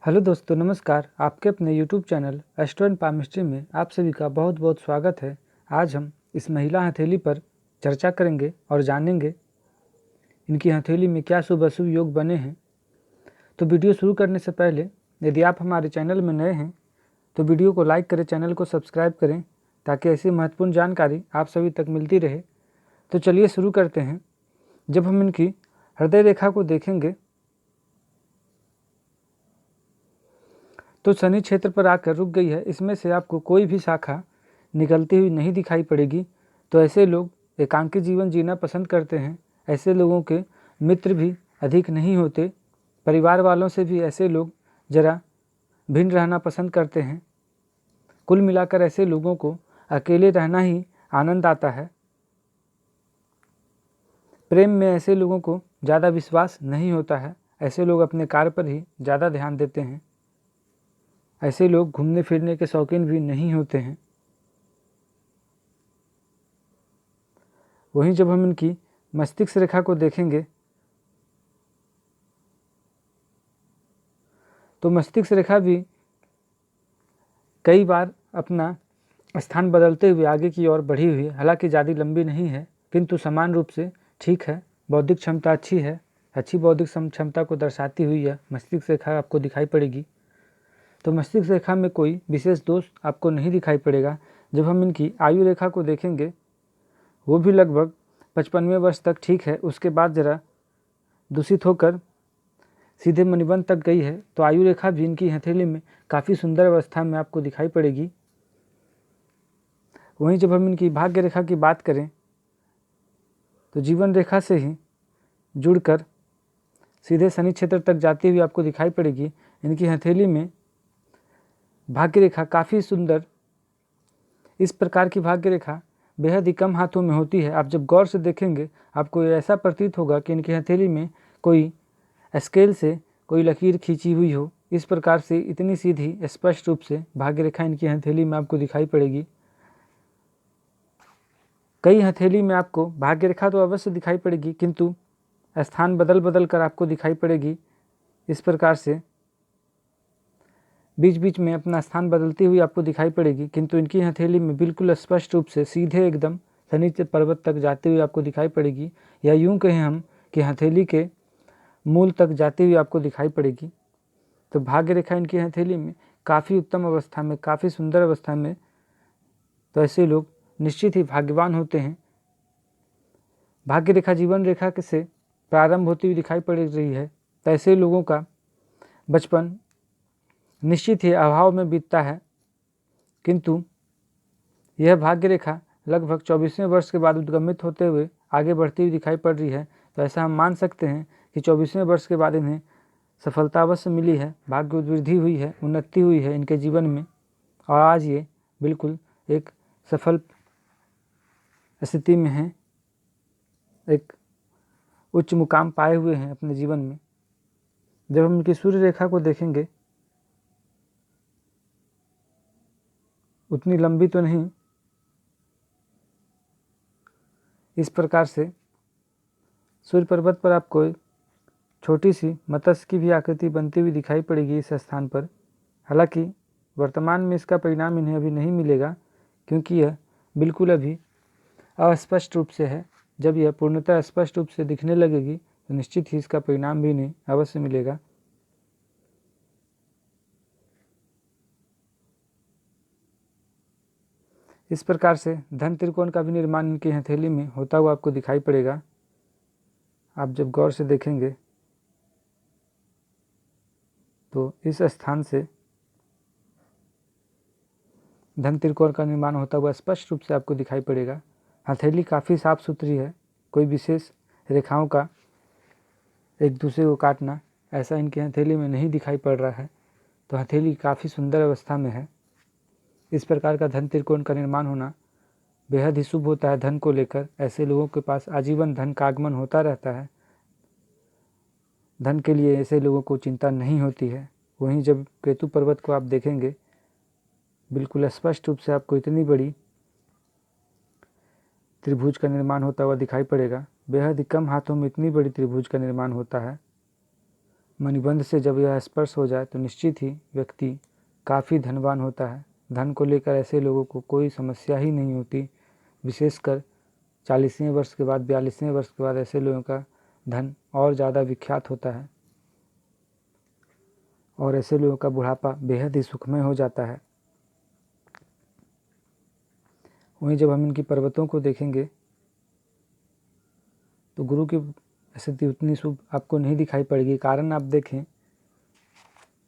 Hello दोस्तों, नमस्कार। आपके अपने YouTube channel astro and palmistry में आप सभी का बहुत बहुत स्वागत है। आज हम इस महिला हथेली पर चर्चा करेंगे और जानेंगे इनकी हथेली में क्या शुभ अशुभ योग बने हैं। तो वीडियो शुरू करने से पहले यदि आप हमारे चैनल में नए हैं तो वीडियो को लाइक करें, चैनल को सब्सक्राइब करें ताकि ऐसी महत्वपूर्ण जानकारी आप सभी तक मिलती रहे। तो चलिए शुरू करते हैं। जब हम इनकी हृदय रेखा को देखेंगे तो शनि क्षेत्र पर आकर रुक गई है। इसमें से आपको कोई भी शाखा निकलती हुई नहीं दिखाई पड़ेगी। तो ऐसे लोग एकांकी जीवन जीना पसंद करते हैं। ऐसे लोगों के मित्र भी अधिक नहीं होते। परिवार वालों से भी ऐसे लोग जरा भिन्न रहना पसंद करते हैं। कुल मिलाकर ऐसे लोगों को अकेले रहना ही आनंद आता है। प्रेम में ऐसे लोगों को ज़्यादा विश्वास नहीं होता है। ऐसे लोग अपने कार्य पर ही ज़्यादा ध्यान देते हैं। ऐसे लोग घूमने फिरने के शौकीन भी नहीं होते हैं। वहीं जब हम इनकी मस्तिष्क रेखा को देखेंगे तो मस्तिष्क रेखा भी कई बार अपना स्थान बदलते हुए आगे की ओर बढ़ी हुई है। हालांकि ज़्यादा लंबी नहीं है किंतु समान रूप से ठीक है। बौद्धिक क्षमता अच्छी है। अच्छी बौद्धिक क्षमता को दर्शाती हुई यह मस्तिष्क रेखा आपको दिखाई पड़ेगी। तो मस्तिष्क रेखा में कोई विशेष दोष आपको नहीं दिखाई पड़ेगा। जब हम इनकी आयु रेखा को देखेंगे वो भी लगभग 55वें वर्ष तक ठीक है। उसके बाद जरा दूषित होकर सीधे मणिबंध तक गई है। तो आयु रेखा भी इनकी हथेली में काफ़ी सुंदर अवस्था में आपको दिखाई पड़ेगी। वहीं जब हम इनकी भाग्य रेखा की बात करें तो जीवन रेखा से ही जुड़कर सीधे शनि क्षेत्र तक जाती हुई आपको दिखाई पड़ेगी। इनकी हथेली में भाग्य रेखा काफ़ी सुंदर, इस प्रकार की भाग्य रेखा बेहद ही कम हाथों में होती है। आप जब गौर से देखेंगे आपको ऐसा प्रतीत होगा कि इनकी हथेली में कोई स्केल से कोई लकीर खींची हुई हो। इस प्रकार से इतनी सीधी स्पष्ट रूप से भाग्य रेखा इनकी हथेली में आपको दिखाई पड़ेगी। कई हथेली में आपको भाग्य रेखा तो अवश्य दिखाई पड़ेगी किंतु स्थान बदल बदल कर आपको दिखाई पड़ेगी। इस प्रकार से बीच बीच में अपना स्थान बदलती हुई आपको दिखाई पड़ेगी किंतु इनकी हथेली में बिल्कुल स्पष्ट रूप से सीधे एकदम शनि पर्वत तक जाती हुई आपको दिखाई पड़ेगी। या यूं कहें हम कि हथेली के मूल तक जाती हुई आपको दिखाई पड़ेगी। तो भाग्य रेखा इनकी हथेली में काफ़ी उत्तम अवस्था में, काफ़ी सुंदर अवस्था में। तो ऐसे लोग निश्चित ही भाग्यवान होते हैं। भाग्य रेखा जीवन रेखा से प्रारंभ होती हुई दिखाई पड़ रही है। तो ऐसे लोगों का बचपन निश्चित ही अभाव में बीतता है किंतु यह भाग्य रेखा लगभग 24वें वर्ष के बाद उद्गमित होते हुए आगे बढ़ती हुई दिखाई पड़ रही है। तो ऐसा हम मान सकते हैं कि 24वें वर्ष के बाद इन्हें सफलता अवश्य मिली है, भाग्य वृद्धि हुई है, उन्नति हुई है इनके जीवन में और आज ये बिल्कुल एक सफल स्थिति में हैं, एक उच्च मुकाम पाए हुए हैं अपने जीवन में। जब हम इनकी सूर्य रेखा को देखेंगे उतनी लंबी तो नहीं, इस प्रकार से सूर्य पर्वत पर आपको एक छोटी सी मत्स्य की भी आकृति बनती हुई दिखाई पड़ेगी इस स्थान पर। हालांकि वर्तमान में इसका परिणाम इन्हें अभी नहीं मिलेगा क्योंकि यह बिल्कुल अभी अस्पष्ट रूप से है। जब यह पूर्णतः स्पष्ट रूप से दिखने लगेगी तो निश्चित ही इसका परिणाम भी इन्हें अवश्य मिलेगा। इस प्रकार से धन त्रिकोण का भी निर्माण इनकी हथेली में होता हुआ आपको दिखाई पड़ेगा। आप जब गौर से देखेंगे तो इस स्थान से धन त्रिकोण का निर्माण होता हुआ स्पष्ट रूप से आपको दिखाई पड़ेगा। हथेली काफ़ी साफ सुथरी है, कोई विशेष रेखाओं का एक दूसरे को काटना ऐसा इनकी हथेली में नहीं दिखाई पड़ रहा है। तो हथेली काफ़ी सुंदर अवस्था में है। इस प्रकार का धन त्रिकोण का निर्माण होना बेहद ही शुभ होता है धन को लेकर। ऐसे लोगों के पास आजीवन धन का आगमन होता रहता है। धन के लिए ऐसे लोगों को चिंता नहीं होती है। वहीं जब केतु पर्वत को आप देखेंगे बिल्कुल स्पष्ट रूप से आपको इतनी बड़ी त्रिभुज का निर्माण होता हुआ दिखाई पड़ेगा। बेहद ही कम हाथों में इतनी बड़ी त्रिभुज का निर्माण होता है। मणिबंध से जब यह स्पर्श हो जाए तो निश्चित ही व्यक्ति काफ़ी धनवान होता है। धन को लेकर ऐसे लोगों को कोई समस्या ही नहीं होती। विशेषकर 40वें वर्ष के बाद 42वें वर्ष के बाद ऐसे लोगों का धन और ज़्यादा विख्यात होता है और ऐसे लोगों का बुढ़ापा बेहद ही सुखमय हो जाता है। वहीं जब हम इनकी पर्वतों को देखेंगे तो गुरु की स्थिति उतनी शुभ आपको नहीं दिखाई पड़ेगी। कारण आप देखें,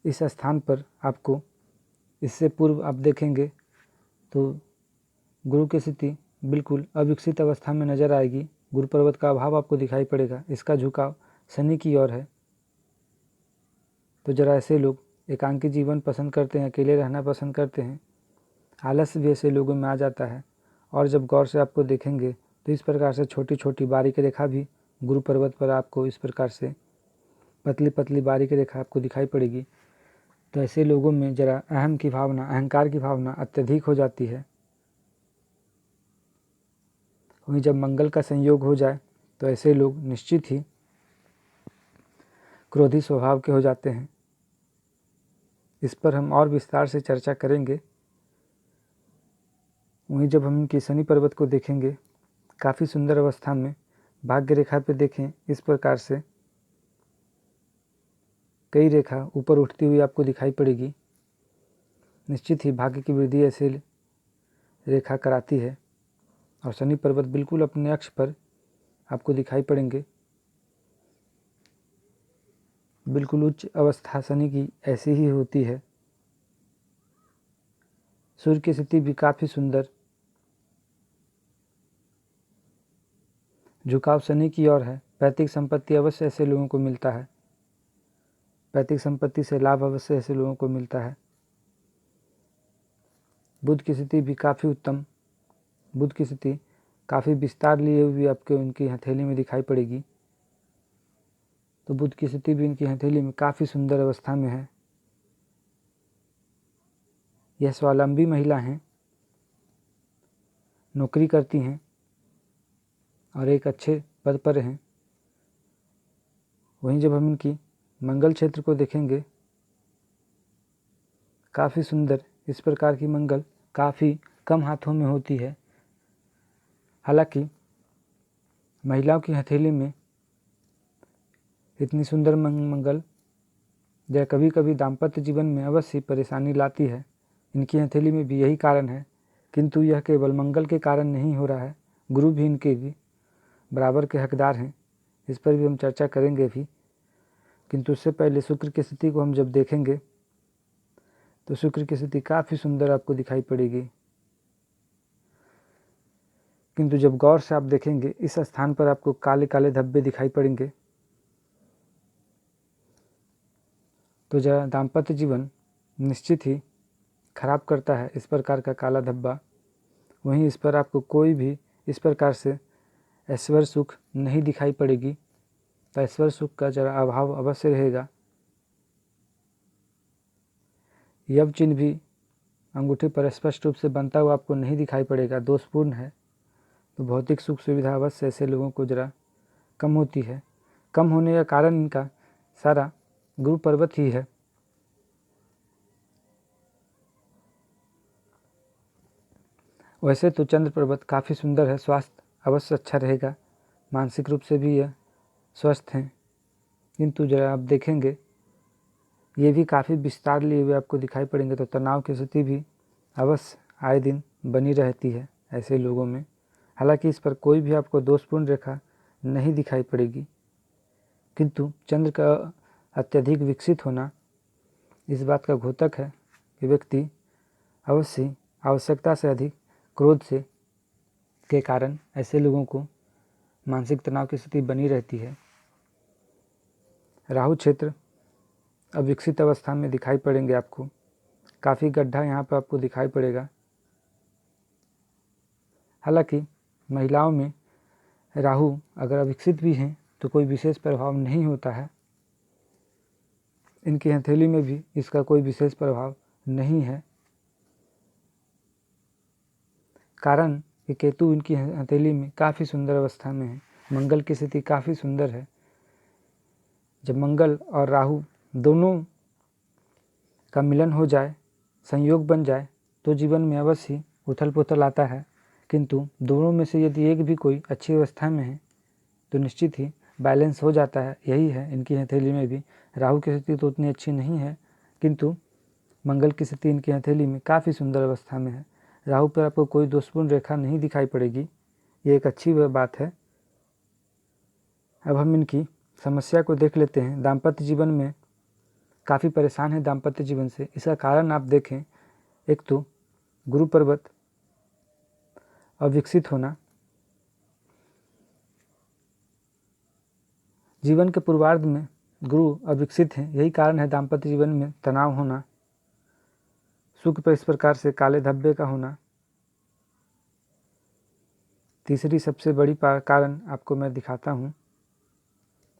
इस स्थान पर आपको इससे पूर्व आप देखेंगे तो गुरु की स्थिति बिल्कुल अविकसित अवस्था में नजर आएगी। गुरु पर्वत का अभाव आपको दिखाई पड़ेगा। इसका झुकाव शनि की ओर है। तो जरा ऐसे लोग एकांकी जीवन पसंद करते हैं, अकेले रहना पसंद करते हैं। आलस भी ऐसे लोगों में आ जाता है। और जब गौर से आपको देखेंगे तो इस प्रकार से छोटी छोटी बारीक रेखा भी गुरु पर्वत पर आपको इस प्रकार से पतली पतली बारीक रेखा आपको दिखाई पड़ेगी। तो ऐसे लोगों में जरा अहम की भावना, अहंकार की भावना अत्यधिक हो जाती है। वहीं जब मंगल का संयोग हो जाए तो ऐसे लोग निश्चित ही क्रोधी स्वभाव के हो जाते हैं। इस पर हम और विस्तार से चर्चा करेंगे। वहीं जब हम इनकी शनि पर्वत को देखेंगे, काफ़ी सुंदर अवस्था में भाग्य रेखा पे देखें इस प्रकार से कई रेखा ऊपर उठती हुई आपको दिखाई पड़ेगी। निश्चित ही भाग्य की वृद्धि ऐसे रेखा कराती है। और शनि पर्वत बिल्कुल अपने अक्ष पर आपको दिखाई पड़ेंगे। बिल्कुल उच्च अवस्था शनि की ऐसी ही होती है। सूर्य की स्थिति भी काफ़ी सुंदर, झुकाव शनि की ओर है। पैतृक संपत्ति अवश्य ऐसे लोगों को मिलता है। पैतृक संपत्ति से लाभ अवश्य ऐसे लोगों को मिलता है। बुध की स्थिति भी काफ़ी उत्तम, बुध की स्थिति काफ़ी विस्तार लिए हुए आपके उनकी हथेली में दिखाई पड़ेगी। तो बुध की स्थिति भी इनकी हथेली में काफ़ी सुंदर अवस्था में है। यह स्वावलंबी महिला हैं, नौकरी करती हैं और एक अच्छे पद पर हैं। वहीं जब हम इनकी मंगल क्षेत्र को देखेंगे, काफ़ी सुंदर, इस प्रकार की मंगल काफ़ी कम हाथों में होती है। हालांकि महिलाओं की हथेली में इतनी सुंदर मंगल यह कभी कभी दाम्पत्य जीवन में अवश्य परेशानी लाती है। इनकी हथेली में भी यही कारण है, किंतु यह केवल मंगल के कारण नहीं हो रहा है। गुरु भी इनके भी बराबर के हकदार हैं। इस पर भी हम चर्चा करेंगे भी, किंतु उससे पहले शुक्र की स्थिति को हम जब देखेंगे तो शुक्र की स्थिति काफ़ी सुंदर आपको दिखाई पड़ेगी। किंतु जब गौर से आप देखेंगे इस स्थान पर आपको काले काले धब्बे दिखाई पड़ेंगे। तो जरा दाम्पत्य जीवन निश्चित ही खराब करता है इस प्रकार का काला धब्बा। वहीं इस पर आपको कोई भी इस प्रकार से ऐश्वर्य सुख नहीं दिखाई पड़ेगी। तो ऐश्वर्य सुख का जरा अभाव अवश्य रहेगा। यव चिन्ह भी अंगूठे पर स्पष्ट रूप से बनता हुआ आपको नहीं दिखाई पड़ेगा, दोषपूर्ण है। तो भौतिक सुख सुविधा अवश्य ऐसे लोगों को जरा कम होती है। कम होने का कारण इनका सारा गुरु पर्वत ही है। वैसे तो चंद्र पर्वत काफ़ी सुंदर है, स्वास्थ्य अवश्य अच्छा रहेगा, मानसिक रूप से भी यह स्वस्थ हैं। किंतु जरा आप देखेंगे ये भी काफ़ी विस्तार लिए हुए आपको दिखाई पड़ेंगे। तो तनाव की स्थिति भी अवश्य आए दिन बनी रहती है ऐसे लोगों में। हालांकि इस पर कोई भी आपको दोषपूर्ण रेखा नहीं दिखाई पड़ेगी, किंतु चंद्र का अत्यधिक विकसित होना इस बात का घोतक है कि व्यक्ति अवश्य आवश्यकता से अधिक क्रोध से के कारण ऐसे लोगों को मानसिक तनाव की स्थिति बनी रहती है। राहु क्षेत्र अविकसित अवस्था में दिखाई पड़ेंगे आपको, काफ़ी गड्ढा यहाँ पर आपको दिखाई पड़ेगा। हालांकि महिलाओं में राहु अगर अविकसित भी हैं तो कोई विशेष प्रभाव नहीं होता है। इनकी हथेली में भी इसका कोई विशेष प्रभाव नहीं है। कारण कि केतु इनकी हथेली में काफ़ी सुंदर अवस्था में है, मंगल की स्थिति काफ़ी सुंदर है। जब मंगल और राहु दोनों का मिलन हो जाए, संयोग बन जाए, तो जीवन में अवश्य ही उथल पुथल आता है। किंतु दोनों में से यदि एक भी कोई अच्छी अवस्था में है तो निश्चित ही बैलेंस हो जाता है। यही है इनकी हथेली में भी। राहु की स्थिति तो उतनी अच्छी नहीं है, किंतु मंगल की स्थिति इनकी हथेली में काफ़ी सुंदर अवस्था में है। राहु पर आपको कोई दोषपूर्ण रेखा नहीं दिखाई पड़ेगी, ये एक अच्छी बात है। अब हम इनकी समस्या को देख लेते हैं। दाम्पत्य जीवन में काफ़ी परेशान है दाम्पत्य जीवन से। इसका कारण आप देखें, एक तो गुरु पर्वत अविकसित होना, जीवन के पूर्वार्ध में गुरु अविकसित हैं, यही कारण है दाम्पत्य जीवन में तनाव होना, सुख पर इस प्रकार से काले धब्बे का होना। तीसरी सबसे बड़ी कारण आपको मैं दिखाता हूँ।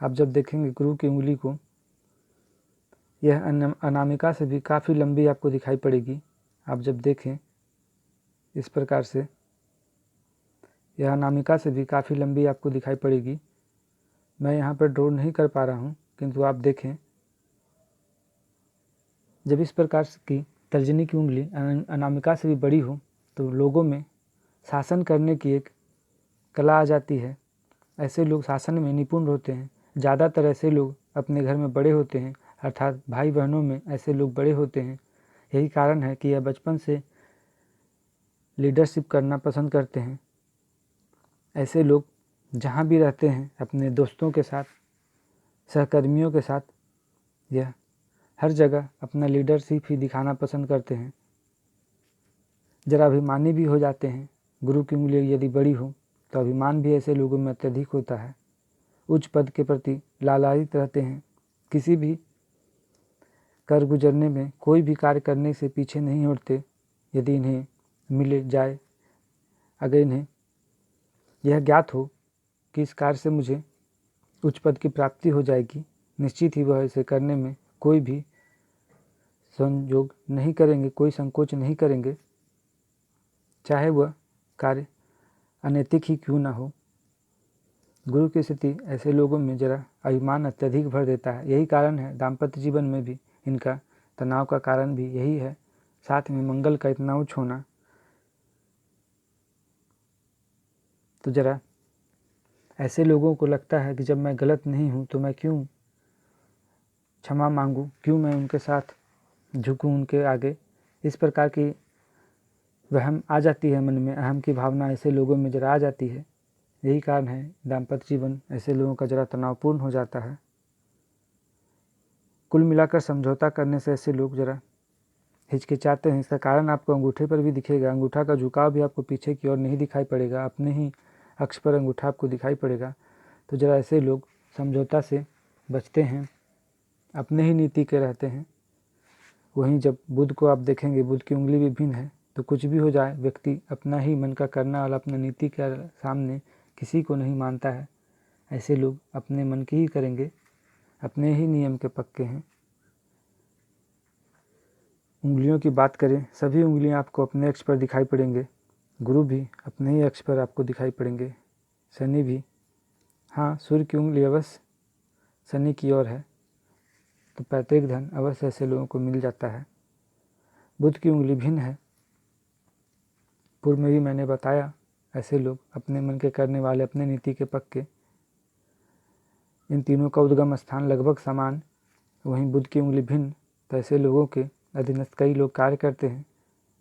आप जब देखेंगे गुरु की उंगली को, यह अनामिका से भी काफ़ी लंबी आपको दिखाई पड़ेगी। आप जब देखें इस प्रकार से, यह अनामिका से भी काफ़ी लंबी आपको दिखाई पड़ेगी। मैं यहाँ पर ड्रॉ नहीं कर पा रहा हूँ, किंतु आप देखें जब इस प्रकार की तर्जनी की उंगली अनामिका से भी बड़ी हो तो लोगों में शासन करने की एक कला आ जाती है। ऐसे लोग शासन में निपुण होते हैं। ज़्यादातर ऐसे लोग अपने घर में बड़े होते हैं, अर्थात भाई बहनों में ऐसे लोग बड़े होते हैं। यही कारण है कि यह बचपन से लीडरशिप करना पसंद करते हैं। ऐसे लोग जहाँ भी रहते हैं, अपने दोस्तों के साथ, सहकर्मियों के साथ, यह हर जगह अपना लीडरशिप ही दिखाना पसंद करते हैं। जरा अभिमानी भी हो जाते हैं। गुरु की उंगली यदि बड़ी हो तो अभिमान भी ऐसे लोगों में अत्यधिक होता है। उच्च पद के प्रति लालायित रहते हैं। किसी भी कर गुजरने में, कोई भी कार्य करने से पीछे नहीं हटते। यदि इन्हें मिले जाए, अगर इन्हें यह ज्ञात हो कि इस कार्य से मुझे उच्च पद की प्राप्ति हो जाएगी, निश्चित ही वह इसे करने में कोई भी संयोग नहीं करेंगे, कोई संकोच नहीं करेंगे, चाहे वह कार्य अनैतिक ही क्यों ना हो। गुरु की स्थिति ऐसे लोगों में जरा अभिमान अत्यधिक भर देता है। यही कारण है दाम्पत्य जीवन में भी इनका तनाव का कारण भी यही है। साथ में मंगल का इतना उच्च होना, तो जरा ऐसे लोगों को लगता है कि जब मैं गलत नहीं हूँ तो मैं क्यों क्षमा मांगूँ, क्यों मैं उनके साथ झुकूँ उनके आगे। इस प्रकार की वहम आ जाती है मन में, अहम की भावना ऐसे लोगों में जरा आ जाती है। यही कारण है दाम्पत्य जीवन ऐसे लोगों का जरा तनावपूर्ण हो जाता है। कुल मिलाकर समझौता करने से ऐसे लोग जरा हिचकिचाते हैं। इसका कारण आपको अंगूठे पर भी दिखेगा। अंगूठा का झुकाव भी आपको पीछे की ओर नहीं दिखाई पड़ेगा, अपने ही अक्ष पर अंगूठा आपको दिखाई पड़ेगा। तो जरा ऐसे लोग समझौता से बचते हैं, अपने ही नीति के रहते हैं। वहीं जब बुध को आप देखेंगे, बुध की उंगली भी भिन्न है, तो कुछ भी हो जाए व्यक्ति अपना ही मन का करना वाला, अपना नीति के सामने किसी को नहीं मानता है। ऐसे लोग अपने मन की ही करेंगे, अपने ही नियम के पक्के हैं। उंगलियों की बात करें, सभी उंगलियां आपको अपने अक्ष पर दिखाई पड़ेंगे। गुरु भी अपने ही अक्ष पर आपको दिखाई पड़ेंगे, शनि भी। हाँ, सूर्य की उंगली अवश्य शनि की ओर है, तो पैतृक धन अवश्य ऐसे लोगों को मिल जाता है। बुध की उंगली भिन्न है, पूर्व में भी मैंने बताया, ऐसे लोग अपने मन के करने वाले, अपने नीति के पक्के। इन तीनों का उद्गम स्थान लगभग समान। वहीं बुध की उंगली भिन्न, तो ऐसे लोगों के अधीनस्थ कई लोग कार्य करते हैं।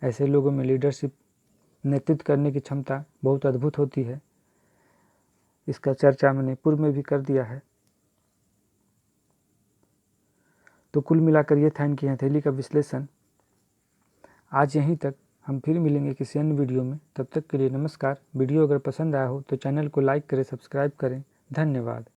ऐसे लोगों में लीडरशिप, नेतृत्व करने की क्षमता बहुत अद्भुत होती है। इसका चर्चा मैंने पूर्व में भी कर दिया है। तो कुल मिलाकर ये था इनकी हथेली का विश्लेषण। आज यहीं तक, हम फिर मिलेंगे किसी अन्य वीडियो में। तब तक के लिए नमस्कार। वीडियो अगर पसंद आया हो तो चैनल को लाइक करें, सब्सक्राइब करें। धन्यवाद।